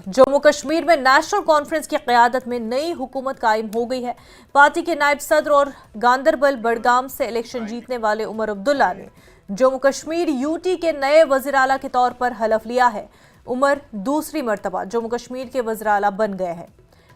जम्मू कश्मीर में national conference की क़यादत में नई हुकूमत कायम हो गई है। पार्टी के नायब सदर और गांदरबल बडगाम से इलेक्शन जीतने वाले उमर अब्दुल्ला ने जम्मू कश्मीर यूटी के नए वज़ीर आला के तौर पर हलफ लिया है। उमर दूसरी मरतबा जम्मू कश्मीर के वज़ीर आला बन गए हैं।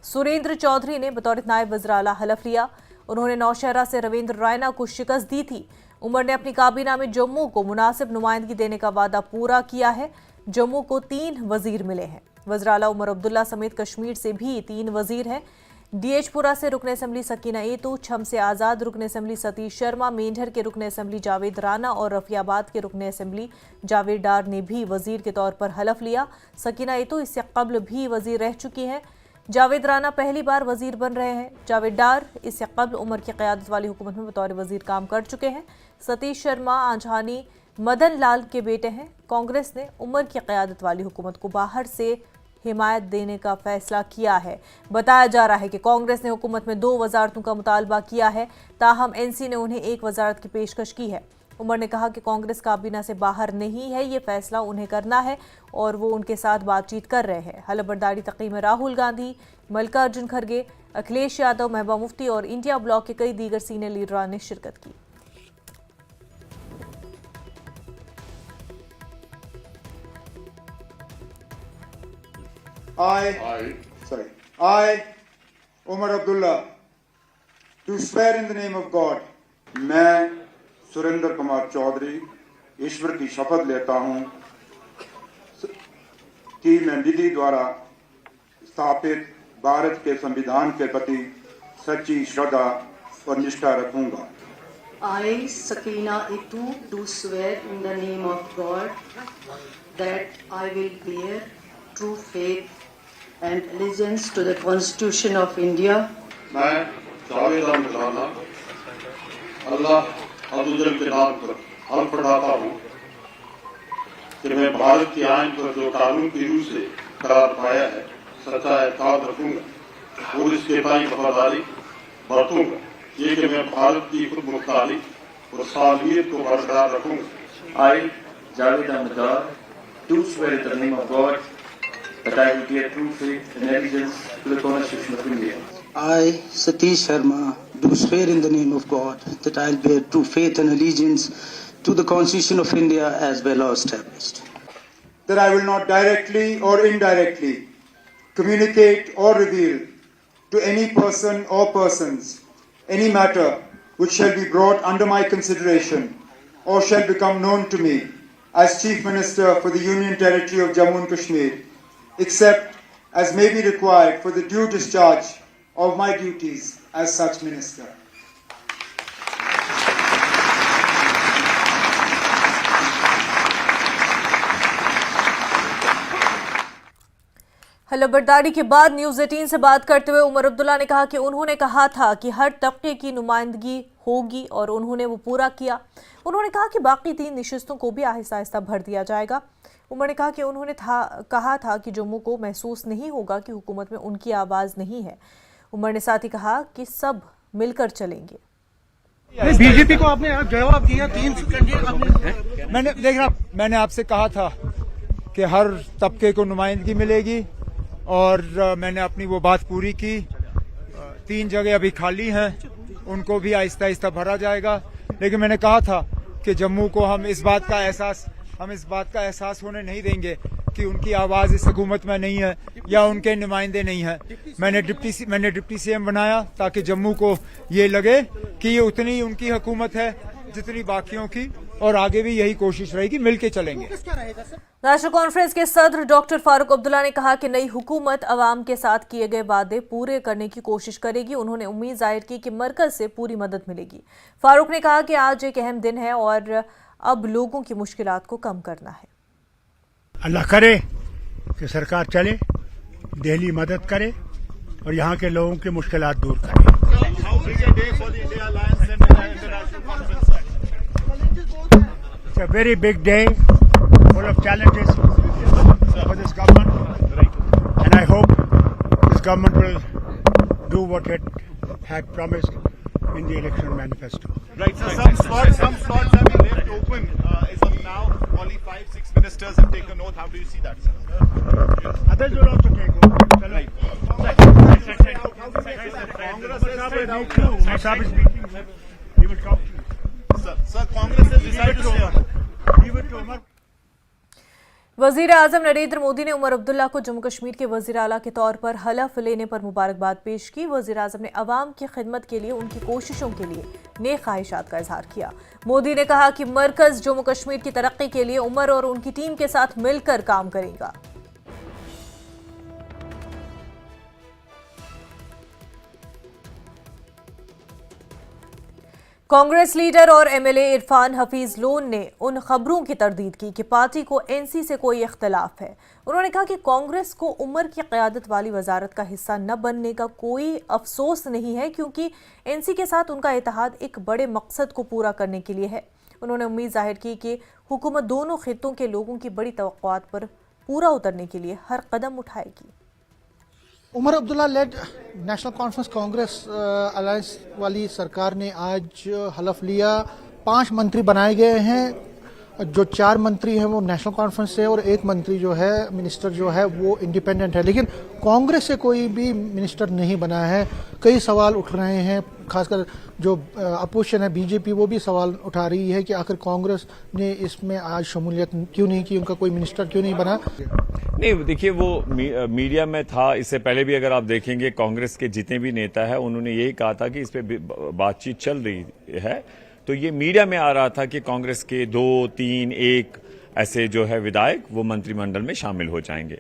सुरेंद्र चौधरी ने बतौर नायब वज़ीर आला हलफ लिया। उन्होंने नौशहरा से रविंद्र रायना को शिकस्त दी थी। उमर ने अपनी काबीना में जम्मू को मुनासिब नुमाइंदगी देने का वादा पूरा किया है। जम्मू को 3 वजीर मिले हैं। वज़ीर आला उमर अब्दुल्ला समेत कश्मीर से भी 3 वजीर हैं। डीएचपुरा से रुकन असम्बली सकीना एतू, छम से आज़ाद रुकन असम्बली सतीश शर्मा, मेंढर के रुकन असम्बली जावेद राना और रफियाबाद के रुकन असम्बली जावेद डार ने भी वजीर के तौर पर हलफ लिया। सकीना एतू इससे कबल भी वजीर रह चुकी हैं। जावेद राना पहली बार वजीर बन रहे हैं। जावेद डार इससे कबल उमर की क़यादत वाली हुकूमत में बतौर वजीर काम कर चुके हैं। सतीश शर्मा आंझानी मदन लाल के बेटे हैं। कांग्रेस ने उमर की क़यादत वाली हुकूमत को बाहर से हिमायत देने का फैसला किया है। बताया जा रहा है कि कांग्रेस ने हुकूमत में 2 वजारतों का मुतालबा किया है, ताहम एनसी ने उन्हें 1 वजारत की पेशकश की है। उमर ने कहा कि कांग्रेस काबीना से बाहर नहीं है, ये फैसला उन्हें करना है और वो उनके साथ बातचीत कर रहे हैं। हलफ बर्दारी तकरीब में राहुल गांधी, मल्लिकार्जुन खड़गे, अखिलेश यादव, महबूबा मुफ्ती और इंडिया ब्लॉक के कई दीगर सीनियर लीडरान ने शिरकत की। I, Umar Abdullah, do swear in the name of God. मैं सुरेंद्र कुमार चौधरी ईश्वर की शपथ लेता हूँ कि मैं विधि द्वारा स्थापित भारत के संविधान के प्रति सच्ची श्रद्धा और निष्ठा रखूंगा। I, Sakina Itu, do swear in the name of God that I will bear true faith and allegiance to the Constitution of India. मैं जावेद अहमद राना अल्लाह अज़्ज़वजल के नाम पर हल्फ पढ़ाता हूँ कि मैं भारत के आईन पर जो कानून की रूह से करार पाया है सच्चा एतकाद रखूंगा और इसके पाई वफादारी बरतूंगा। ये कि मैं भारत की खुद मुख्तारी और सालमियत को बरकरार रखूंगा। I, Javed Ahmed, do swear in the name of God that I will bear true faith and allegiance to the Constitution of India. I, Satish Sharma, do swear in the name of God that I will bear true faith and allegiance to the Constitution of India as by law established. That I will not directly or indirectly communicate or reveal to any person or persons any matter which shall be brought under my consideration or shall become known to me as Chief Minister for the Union Territory of Jammu and Kashmir, except as may be required for the due discharge of my duties as such minister. हलफबर्दारी के बाद news 18 से बात करते हुए उमर अब्दुल्ला ने कहा कि उन्होंने कहा था कि हर तबके की नुमाइंदगी होगी और उन्होंने वो पूरा किया। उन्होंने कहा कि बाकी 3 नशिस्तों को भी आहिस्ता आहिस्ता भर दिया जाएगा। उमर ने कहा कि उन्होंने कहा था कि जम्मू को महसूस नहीं होगा कि हुकूमत में उनकी आवाज़ नहीं है। उमर ने साथ ही कहा कि सब मिलकर चलेंगे। बीजेपी को आपने जवाब दिया 3 मैंने आपसे कहा था कि हर तबके को नुमाइंदगी मिलेगी और मैंने अपनी वो बात पूरी की। 3 जगह अभी खाली हैं, उनको भी आहिस्ता आहिस्ता भरा जाएगा। लेकिन मैंने कहा था कि जम्मू को हम इस बात का एहसास होने नहीं देंगे कि उनकी आवाज़ इस हुकूमत में नहीं है या उनके नुमाइंदे नहीं हैं। मैंने डिप्टी सीएम बनाया ताकि जम्मू को ये लगे कि ये उतनी उनकी हुकूमत है जितनी बाकियों की, और आगे भी यही कोशिश रहेगी, मिलके चलेंगे। नेशनल कॉन्फ्रेंस के सदर डॉक्टर फारूक अब्दुल्ला ने कहा कि नई हुकूमत अवाम के साथ किए गए वादे पूरे करने की कोशिश करेगी। उन्होंने उम्मीद जाहिर की कि मरकज से पूरी मदद मिलेगी। फारूक ने कहा कि आज एक अहम दिन है और अब लोगों की मुश्किलात को कम करना है। अल्लाह करे कि सरकार चले, दिल्ली मदद करे और यहाँ के लोगों की मुश्किलात दूर करे। It's a very big day, full of challenges for this government, and I hope this government will do what it had promised in the election manifesto. Right, so some slots have been left open as of now. only 5-6 ministers have taken oath. How do you see that, sir? Others will also take over. Right. Sahab is meeting. He will talk to you. Sir, Congress has decided to stay on. Leave it to Umar. वजीर आजम नरेंद्र मोदी ने उमर अब्दुल्ला को जम्मू कश्मीर के वजीर आला के तौर पर हलफ लेने पर मुबारकबाद पेश की। वजीर आजम ने अवाम की खिदमत के लिए उनकी कोशिशों के लिए नेक ख्वाहिशात का इजहार किया। मोदी ने कहा कि मरकज जम्मू कश्मीर की तरक्की के लिए उमर और उनकी टीम के साथ मिलकर काम करेगा। कांग्रेस लीडर और एमएलए इरफान हफीज लोन ने उन खबरों की तरदीद की कि पार्टी को एनसी से कोई इख्तलाफ है। उन्होंने कहा कि कांग्रेस को उमर की क़यादत वाली वजारत का हिस्सा न बनने का कोई अफसोस नहीं है, क्योंकि एनसी के साथ उनका इत्तेहाद एक बड़े मकसद को पूरा करने के लिए है। उन्होंने उम्मीद जाहिर की कि हुकूमत दोनों खित्तों के लोगों की बड़ी तवक्कुआत पर पूरा उतरने के लिए हर कदम उठाएगी। Omar Abdullah led National Conference Congress alliance वाली सरकार ने आज हलफ लिया। 5 मंत्री बनाए गए हैं। जो 4 मंत्री हैं वो नेशनल कॉन्फ्रेंस से और 1 मंत्री जो है मिनिस्टर जो है वो इंडिपेंडेंट है, लेकिन कांग्रेस से कोई भी मिनिस्टर नहीं बना है। कई सवाल उठ रहे हैं, खासकर जो अपोजिशन है बीजेपी वो भी सवाल उठा रही है कि आखिर कांग्रेस ने इसमें आज शमूलियत क्यों नहीं की, उनका कोई मिनिस्टर क्यों नहीं बना। नहीं, देखिए वो मीडिया में था। इससे पहले भी अगर आप देखेंगे कांग्रेस के जितने भी नेता है उन्होंने यही कहा था कि इस पे बातचीत चल रही है। तो ये मीडिया में आ रहा था कि कांग्रेस के 2, 3, 1 ऐसे जो है विधायक वो मंत्रिमंडल में शामिल हो जाएंगे।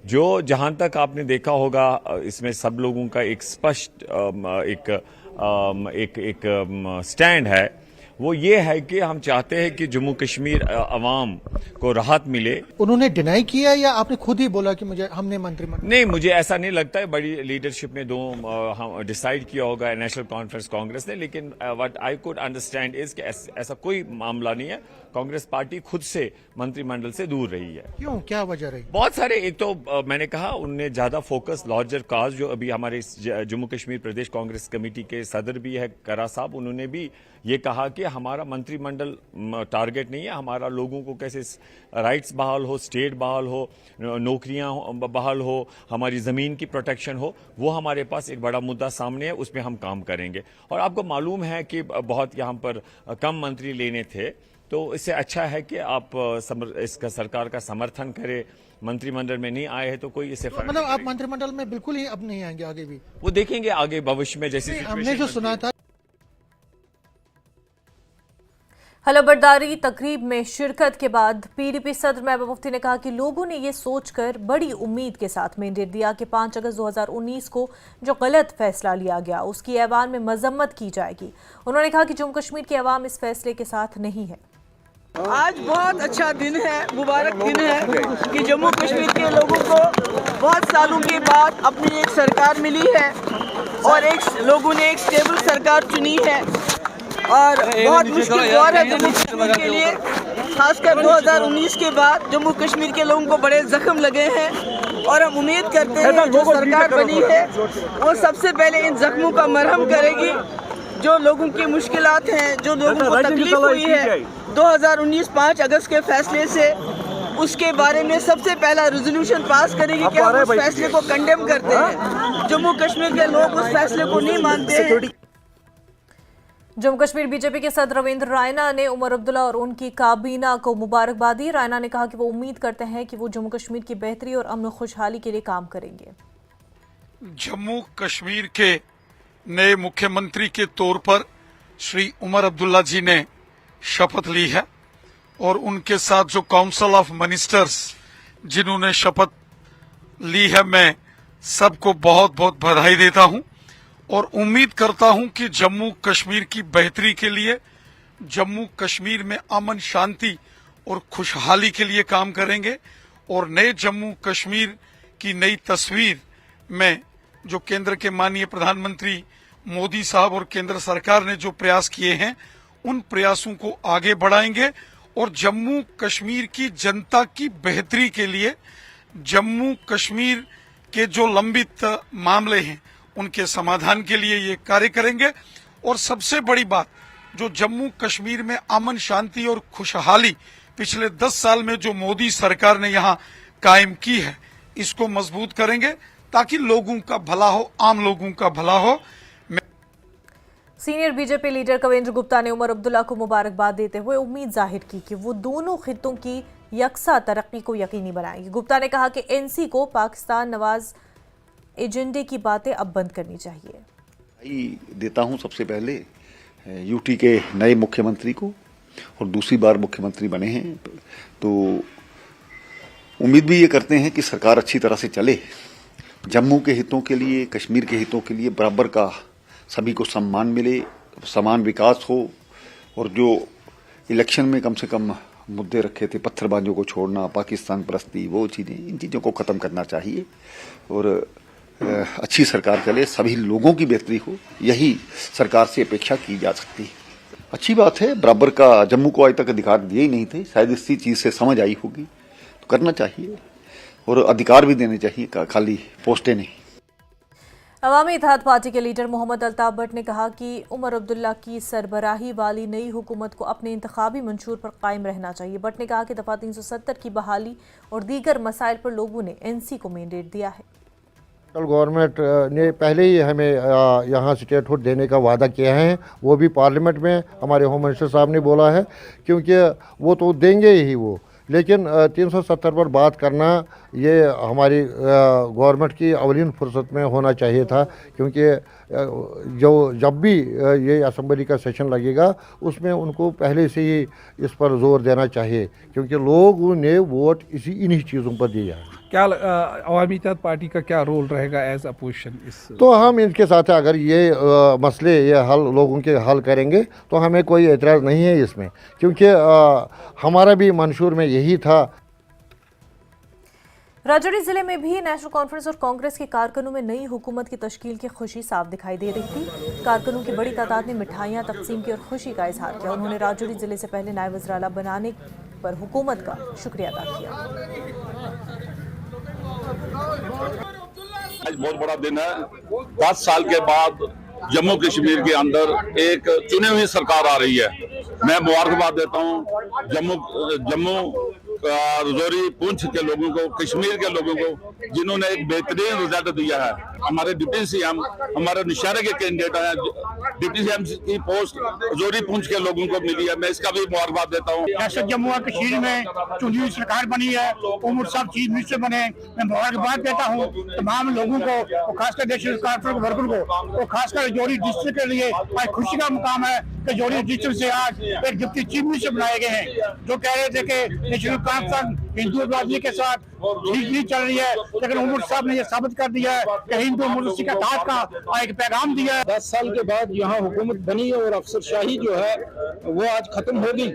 जो जहां तक आपने देखा होगा इसमें सब लोगों का एक स्पष्ट एक स्टैंड है, वो ये है कि हम चाहते हैं कि जम्मू कश्मीर अवाम को राहत मिले। उन्होंने डिनाई किया या आपने खुद ही बोला कि हमने मंत्रिमंडल? नहीं, मुझे ऐसा नहीं लगता है। बड़ी लीडरशिप ने डिसाइड किया होगा नेशनल कॉन्फ्रेंस कांग्रेस ने, लेकिन what I could understand is कि ऐसा कोई मामला नहीं है। कांग्रेस पार्टी खुद से मंत्रिमंडल से दूर रही है। क्यों, क्या वजह रही? बहुत सारे, एक तो मैंने कहा उनने ज्यादा फोकस लार्जर काज, जो अभी हमारे जम्मू कश्मीर प्रदेश कांग्रेस कमेटी के सदर भी है करा साहब, उन्होंने भी ये कहा कि हमारा मंत्रिमंडल टारगेट नहीं है, हमारा लोगों को कैसे राइट्स बहाल हो, स्टेट बहाल हो, नौकरियां बहाल हो, हमारी जमीन की प्रोटेक्शन हो, वो हमारे पास एक बड़ा मुद्दा सामने है, उसमें हम काम करेंगे। और आपको मालूम है कि बहुत यहाँ पर कम मंत्री लेने थे, तो इससे अच्छा है कि आप इसका सरकार का समर्थन करें। मंत्रिमंडल में नहीं आए हैं तो कोई इसे मतलब आप मंत्रिमंडल में बिल्कुल ही अब नहीं आएंगे आगे भी? वो देखेंगे आगे भविष्य में जैसे हमने जो सुना था। हलफबरदारी तकरीब में शिरकत के बाद पीडीपी सदर महबूबा मुफ्ती ने कहा कि लोगों ने ये सोचकर बड़ी उम्मीद के साथ मैंडेट दिया कि 5 अगस्त 2019 को जो गलत फैसला लिया गया उसकी ऐवान में मजम्मत की जाएगी। उन्होंने कहा कि जम्मू कश्मीर के अवाम इस फैसले के साथ नहीं है। आज बहुत अच्छा दिन है, मुबारक दिन है कि जम्मू कश्मीर के लोगों को बहुत सालों के बाद अपनी एक सरकार मिली है और लोगों ने एक स्टेबल सरकार चुनी है। और बहुत मुश्किल दौर है जम्मू कश्मीर के लिए, खासकर 2019 के बाद जम्मू कश्मीर के लोगों को बड़े जख्म लगे हैं और हम उम्मीद करते हैं जो सरकार बनी है वो सबसे पहले इन जख्मों का मरहम करेगी। जो लोगों की मुश्किलात हैं, जो लोगों को तकलीफ हुई है 2019 5 अगस्त के फैसले से, उसके बारे में सबसे पहला रेजोल्यूशन पास करेगी कि हम उस फैसले को कंडेम करते हैं। जम्मू कश्मीर के लोग उस फैसले को नहीं मानते हैं। जम्मू कश्मीर बीजेपी के सदर रविंद्र रायना ने उमर अब्दुल्ला और उनकी काबीना को मुबारकबाद दी। रायना ने कहा कि वो उम्मीद करते हैं कि वो जम्मू कश्मीर की बेहतरी और अमन खुशहाली के लिए काम करेंगे। जम्मू कश्मीर के नए मुख्यमंत्री के तौर पर श्री उमर अब्दुल्ला जी ने शपथ ली है और उनके साथ जो काउंसिल ऑफ मिनिस्टर्स जिन्होंने शपथ ली है, मैं सबको बहुत बहुत बधाई देता हूं और उम्मीद करता हूं कि जम्मू कश्मीर की बेहतरी के लिए, जम्मू कश्मीर में अमन शांति और खुशहाली के लिए काम करेंगे और नए जम्मू कश्मीर की नई तस्वीर में जो केंद्र के माननीय प्रधानमंत्री मोदी साहब और केंद्र सरकार ने जो प्रयास किए हैं उन प्रयासों को आगे बढ़ाएंगे और जम्मू कश्मीर की जनता की बेहतरी के लिए, जम्मू कश्मीर के जो लंबित मामले हैं उनके समाधान के लिए ये कार्य करेंगे। और सबसे बड़ी बात, जो जम्मू कश्मीर में अमन शांति और खुशहाली पिछले 10 साल में जो मोदी सरकार ने यहाँ कायम की है, इसको मजबूत करेंगे ताकि लोगों का भला हो, आम लोगों का भला हो। Senior BJP leader Kavendra Gupta ने उमर अब्दुल्ला को मुबारकबाद देते हुए उम्मीद जाहिर की कि वो दोनों खित्तों की यकसा तरक्की को यकीनी बनाएंगे। गुप्ता ने कहा कि एनसी को पाकिस्तान नवाज एजेंडे की बातें अब बंद करनी चाहिए। देता हूं सबसे पहले यूटी के नए मुख्यमंत्री को, और दूसरी बार मुख्यमंत्री बने हैं तो उम्मीद भी ये करते हैं कि सरकार अच्छी तरह से चले। जम्मू के हितों के लिए, कश्मीर के हितों के लिए बराबर का सभी को सम्मान मिले, समान विकास हो, और जो इलेक्शन में कम से कम मुद्दे रखे थे, पत्थरबाजों को छोड़ना, पाकिस्तान परस्ती, वो चीज़ें, इन चीज़ों को ख़त्म करना चाहिए और अच्छी सरकार चले, सभी लोगों की बेहतरी हो, यही सरकार से अपेक्षा की जा सकती है। अच्छी बात है, बराबर का जम्मू को आज तक अधिकार दिए ही नहीं थे, शायद इसी चीज़ से समझ आई होगी, तो करना चाहिए और अधिकार भी देने चाहिए, खाली पोस्टें नहीं। अवामी इत्तेहाद पार्टी के लीडर मोहम्मद अल्ताफ भट्ट ने कहा कि उमर अब्दुल्ला की सरबराही वाली नई हुकूमत को अपने इंतखाबी मंशूर पर कायम रहना चाहिए। भट्ट ने कहा कि दफा 370 की बहाली और दीगर मसाइल पर लोगों ने एनसी को मैंडेट दिया है। गवर्नमेंट ने पहले ही हमें यहाँ स्टेटहुड देने का वादा किया है, वो भी पार्लियामेंट में हमारे होम मिनिस्टर साहब ने बोला है, क्योंकि वो तो देंगे ही वो, लेकिन 370 पर बात करना ये हमारी गवर्नमेंट की अवलीन फुर्सत में होना चाहिए था, क्योंकि जब भी ये असेंबली का सेशन लगेगा उसमें उनको पहले से ही इस पर जोर देना चाहिए, क्योंकि लोगों ने वोट इन्हीं चीज़ों पर दिया है। क्या अवामी इत्तेहाद पार्टी का क्या रोल रहेगा एज अपोजिशन इस? तो हम इनके साथ अगर ये मसले ये हल लोगों के हल करेंगे तो हमें कोई एतराज़ नहीं है इसमें, क्योंकि हमारा भी मंशूर में यही था। राजौरी जिले में भी नेशनल कॉन्फ्रेंस और कांग्रेस के कारकुनों में नई हुकूमत की तश्कील की खुशी साफ दिखाई दे रही थी। कारकुनों की बड़ी तादाद ने मिठाइयां तकसीम की और खुशी का इजहार किया। उन्होंने राजौरी जिले से पहले नायब वज़ीर-ए-आला बनाने पर हुकूमत का शुक्रिया अदा किया। आज बहुत बड़ा दिन है। 10 साल के बाद जम्मू कश्मीर के अंदर एक चुनी हुई सरकार आ रही है। मैं मुबारकबाद देता हूँ जम्मू राजौरी पुंछ के लोगों को, कश्मीर के लोगों को, जिन्होंने एक बेहतरीन रिजल्ट दिया है। हमारे डिप्टी सीएम, हमारे निशारे के कैंडिडेट हैं, डिप्टी सीएम की पोस्ट राजौरी पुंछ के लोगों को मिली है, मैं इसका भी मुबारकबाद देता हूँ। ऐसे जम्मू और कश्मीर में चुनी हुई सरकार बनी है, उमर साहब चीफ मिनिस्टर बने, मैं मुबारकबाद देता हूँ तमाम लोगों को, और खासकर नेशनल कॉन्फ्रेंस वर्कर को, और खासकर राजौरी डिस्ट्रिक्ट के लिए आज खुशी का मुकाम है कि राजौरी डिस्ट्रिक्ट से आज एक डिप्टी चीफ मिनिस्टर बनाए गए हैं, जो कह रहे थे कि नेशनल कॉन्फ्रेंस हिंदुत्ववादी के साथ ठीक नहीं चल रही है, लेकिन उमर साहब ने यह साबित कर दिया है कि हिंदू मुल्क का ताज का एक पैगाम दिया है। 10 साल के बाद यहाँ हुकूमत बनी और अफसरशाही जो है वो आज खत्म होगी।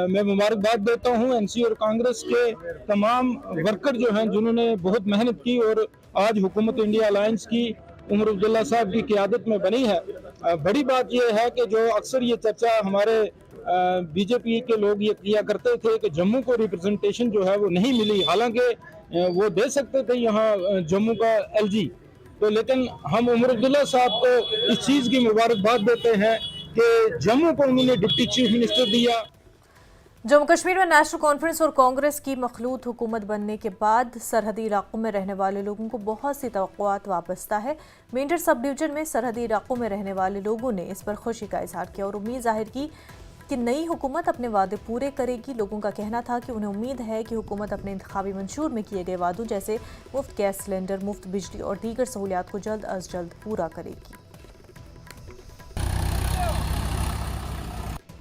मैं मुबारकबाद देता हूँ एनसी और कांग्रेस के तमाम वर्कर जो हैं, जिन्होंने बहुत मेहनत की और आज हुकूमत इंडिया अलायंस की उमर अब्दुल्ला साहब की क़यादत में बनी है। बड़ी बात यह है कि जो अक्सर ये चर्चा हमारे बीजेपी के लोग ये किया करते थे कि जम्मू को रिप्रेजेंटेशन जो है वो नहीं मिली, हालांकि वो दे सकते थे यहाँ जम्मू का एलजी, तो लेकिन हम उमर अब्दुल्ला साहब को इस चीज़ की मुबारकबाद देते हैं कि जम्मू को उन्होंने डिप्टी चीफ मिनिस्टर दिया। जम्मू कश्मीर में नेशनल कॉन्फ्रेंस और कांग्रेस की मखलूत हुकूमत बनने के बाद सरहदी इलाकों में रहने वाले लोगों को बहुत सी तवक्कुआत वाबस्ता है। मेंढर सब डिवीजन में सरहदी इलाकों में रहने वाले लोगों ने इस पर खुशी का इजहार किया और उम्मीद जाहिर की कि नई हुकूमत अपने वादे पूरे करेगी। लोगों का कहना था कि उन्हें उम्मीद है कि हुकूमत अपने इंतखाबी मंशूर में किए गए वादों जैसे मुफ्त गैस सिलेंडर, मुफ्त बिजली और दीगर सहूलियात को जल्द अज जल्द पूरा करेगी।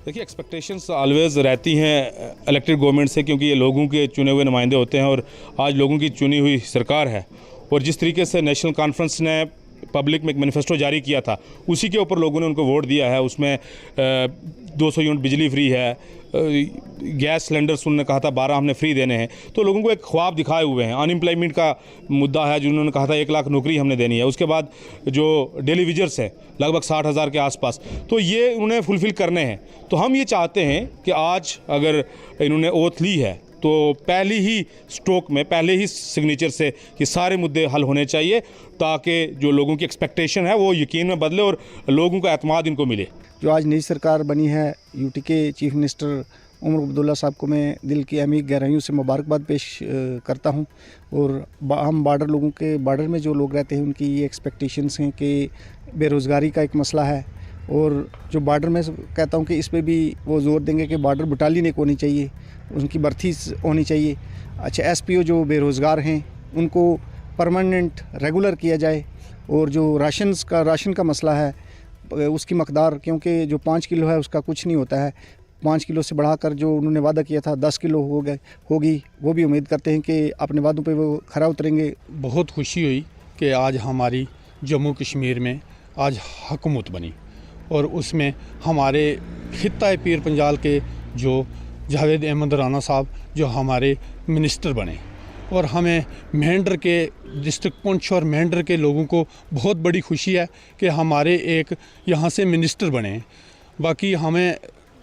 देखिए, एक्सपेक्टेशंस ऑलवेज रहती हैं इलेक्टेड गवर्नमेंट से, क्योंकि ये लोगों के चुने हुए नुमाइंदे होते हैं और आज लोगों की चुनी हुई सरकार है। और जिस तरीके से नेशनल कॉन्फ्रेंस ने पब्लिक में एक मैनिफेस्टो जारी किया था, उसी के ऊपर लोगों ने उनको वोट दिया है। उसमें 200 यूनिट बिजली फ्री है, गैस सिलेंडर्स उन्होंने कहा था 12 हमने फ्री देने हैं, तो लोगों को एक ख्वाब दिखाए हुए हैं। अनएम्प्लॉयमेंट का मुद्दा है, जिन्होंने कहा था 1 लाख नौकरी हमने देनी है। उसके बाद जो डेली विजर्स हैं लगभग 60,000 के आसपास, तो ये उन्हें फुलफ़िल करने हैं। तो हम ये चाहते हैं कि आज अगर इन्होंने ओथ ली है तो पहली ही स्ट्रोक में, पहले ही सिग्नेचर से ये सारे मुद्दे हल होने चाहिए, ताकि जो लोगों की एक्सपेक्टेशन है वो यकीन में बदले और लोगों का एतमाद इनको मिले। जो आज नई सरकार बनी है, यूटी के चीफ मिनिस्टर उमर अब्दुल्ला साहब को मैं दिल की अमीर गहराइयों से मुबारकबाद पेश करता हूं। और हम बॉर्डर लोगों के बॉर्डर में जो लोग रहते हैं उनकी ये एक्सपेक्टेशंस हैं कि बेरोज़गारी का एक मसला है, और जो बॉर्डर में कहता हूं कि इस पे भी वो ज़ोर देंगे कि बॉर्डर बटालियन एक होनी चाहिए, उनकी भर्ती होनी चाहिए। अच्छा, SPO जो बेरोज़गार हैं उनको परमानेंट रेगुलर किया जाए, और जो राशन का मसला है उसकी मकदार, क्योंकि जो 5 किलो है उसका कुछ नहीं होता है, 5 किलो से बढ़ाकर जो उन्होंने वादा किया था 10 किलो होगी, वो भी उम्मीद करते हैं कि अपने वादों पे वो खरा उतरेंगे। बहुत खुशी हुई कि आज हमारी जम्मू कश्मीर में आज हुकूमत बनी, और उसमें हमारे खित्ता पीर पंजाल के जो जावेद अहमद राना साहब जो हमारे मिनिस्टर बने, और हमें मेंढर के डिस्ट्रिक्ट पुंछ और मेंढर के लोगों को बहुत बड़ी खुशी है कि हमारे एक यहाँ से मिनिस्टर बने हैं। बाकी हमें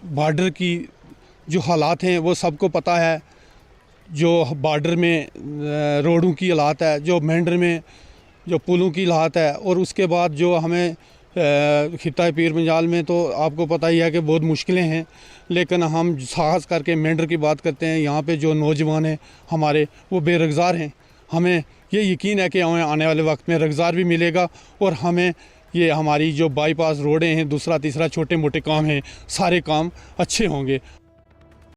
बॉर्डर की जो हालात हैं वो सबको पता है, जो बॉर्डर में रोडों की हालात है, जो मेंढर में जो पुलों की हालात है, और उसके बाद जो हमें खित्ता पीर पंजाल में तो आपको पता ही है कि बहुत मुश्किलें हैं, लेकिन हम साहस करके मेंढर की बात करते हैं। यहाँ पे जो नौजवान हैं हमारे वो बेरोज़गार हैं, हमें ये यकीन है कि आने वाले वक्त में रोज़गार भी मिलेगा, और हमें ये हमारी जो बाईपास रोडें हैं, दूसरा तीसरा छोटे मोटे काम हैं, सारे काम अच्छे होंगे।